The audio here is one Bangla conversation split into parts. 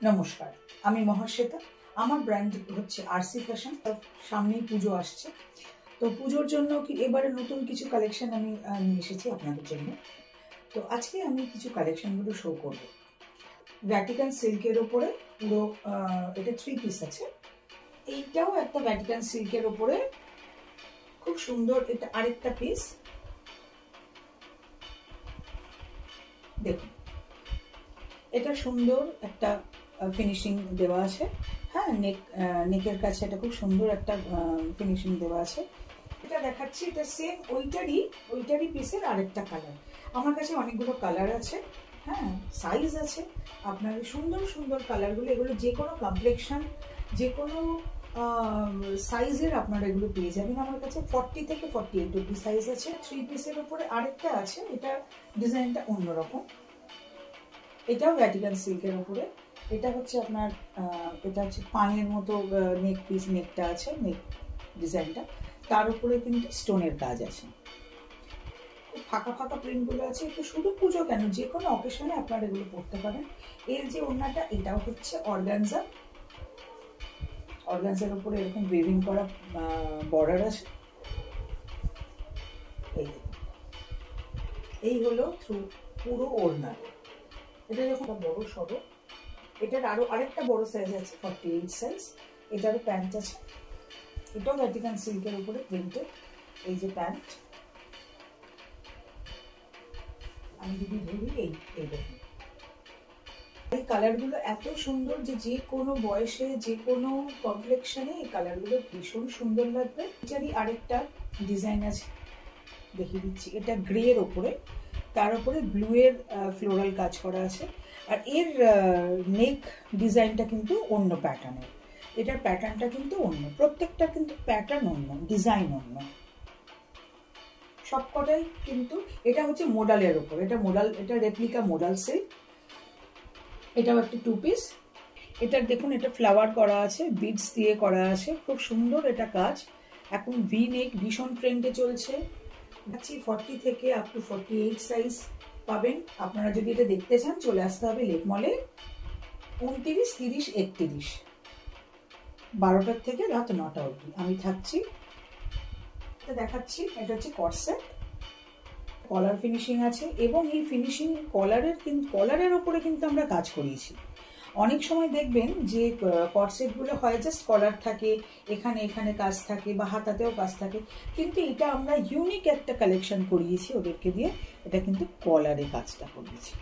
নমস্কার, আমি মহাশ্বেতা। আমার ব্র্যান্ড হচ্ছে আরসি ফ্যাশন। সামনেই পুজো আসছে, তো পুজোর জন্য এবারে নতুন কিছু কালেকশন আমি নিয়ে এসেছি আপনাদের জন্য। তো আজকে আমি কিছু কালেকশনগুলো শো করব। ভ্যাটিকান সিল্কের ওপরে পুরো এটা 3 পিস আছে। এইটাও একটা ভ্যাটিকান সিল্কের ওপরে খুব সুন্দর, এটা আরেকটা পিস। দেখুন, এটা সুন্দর একটা ফিনিশিং দেওয়া আছে। হ্যাঁ, নেকের কাছে এটা খুব সুন্দর একটা ফিনিশিং দেওয়া আছে। এটা দেখাচ্ছি, এটা সেম ওইটারই পিসের আরেকটা কালার। আমার কাছে অনেকগুলো কালার আছে, হ্যাঁ, সাইজ আছে। আপনার সুন্দর সুন্দর কালারগুলো, এগুলো যে কোনো কমপ্লেকশন, যে কোনো সাইজের আপনারা এগুলো পেয়ে যাবেন আমার কাছে। 40 থেকে 48 অব্দি সাইজ আছে। 3 পিসের উপরে আরেকটা আছে, এটা ডিজাইনটা অন্যরকম। এটাও ভ্যাটিকান সিল্কের উপরে। এটা হচ্ছে আপনার এটা হচ্ছে পানের মতো নেক পিস, নেকটা আছে, নেক ডিজাইনটা, তার উপরে কিন্তু স্টোনের কাজ আছে। ফাঁকা ফাঁকা প্রিন্টগুলো আছে। একটু শুধু পুজো কেন, যে কোনো অকেশনে আপনারা এগুলো পরতে পারেন। এর যে ওড়নাটা, এটাও হচ্ছে অর্গানজা। অর্গানজার উপরে এরকম ওয়েভিং করা বর্ডার আছে। এই হলো পুরো ওড়না। এটা যখন বড় সড়ো, এটার আরেকটা বড় সাইজ আছে, 48 সাইজ। এটারও প্যান্ট আছে, এটাও ভ্যাটিকান সিল্কের উপরে প্রিন্টেড। এই যে প্যান্ট, আমি যদি ধরি এই দেখুন, এই কালারগুলো এত সুন্দর যে কোনো বয়সে, যে কোনো কমপ্লেকশনে এই কালারগুলো ভীষণ সুন্দর লাগবে। এটারই আরেকটা ডিজাইন আছে, দেখিয়ে দিচ্ছি। এটা গ্রে এর ওপরে, তার উপরে ব্লু এর ফ্লোরাল কাজ করা আছে। আর এর নেক ডিজাইনটা কিন্তু অন্য প্যাটার্নের। এটার প্যাটার্নটা কিন্তু অন্য, প্রত্যেকটা কিন্তু প্যাটার্ন অন্য, ডিজাইন অন্য, সবকটাই কিন্তু। এটা হচ্ছে মোডালের ওপর, এটা রেপ্লিকা মোডাল সিল্ক। এটাও একটা 2 পিস। এটা দেখুন, এটা ফ্লাওয়ার করা আছে, বিডস দিয়ে করা আছে, খুব সুন্দর এটা কাজ। এখন ভি নেক ভীষণ ট্রেন্ডে চলছে। 40 থেকে আপ টু 48 সাইজ পাবেন। আপনারা যদি এটা দেখতে চান, চলে আসতে হবে লেক মলে। 29, 30, 31, 12টার থেকে রাত 9টা অবধি আমি থাকছি। এটা দেখাচ্ছি, এটা হচ্ছে কটসেট, কলার ফিনিশিং আছে। এবং এই ফিনিশিং কলারের ওপরে কিন্তু আমরা কাজ করিয়েছি। অনেক সময় দেখবেন যে কটসেটগুলো হয় জাস্ট কলার থাকে, এখানে এখানে কাজ থাকে, বা হাতাতেও কাজ থাকে, কিন্তু এটা আমরা ইউনিক একটা কালেকশন করিয়েছি ওদেরকে দিয়ে। এটা কিন্তু কলারে কাজটা করিয়েছি।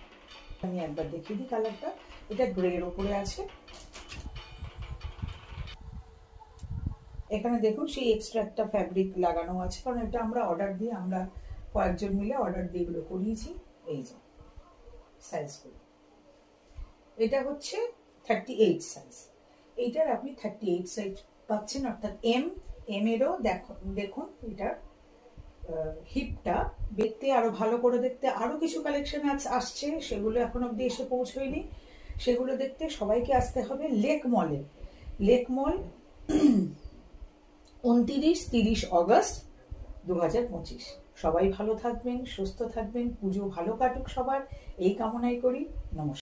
আমি একবার দেখিয়ে দিই কালারটা। এটা গ্রের ওপরে আছে। এখানে দেখুন, সেই এক্সট্রা একটা ফ্যাব্রিক লাগানো আছে, কারণ এটা আমরা কয়েকজন মিলে অর্ডার দিয়ে এগুলো করিয়েছি। এই যে সাইজগুলো, এটা হচ্ছে 38 সাইজ। এইটার আপনি 38 সাইজ পাচ্ছেন, অর্থাৎ এম এরও দেখুন এটার হিপটা দেখতে আরো ভালো করে দেখতে। আরো কিছু কালেকশন আসছে, সেগুলো এখন অব্দি এসে পৌঁছয়নি। সেগুলো দেখতে সবাইকে আসতে হবে লেক মলে। লেক মল 29-30 অগস্ট 2025। সবাই ভালো থাকবেন, সুস্থ থাকবেন, পুজো ভালো কাটুক সবার, এই কামনাই করি। নমস্কার।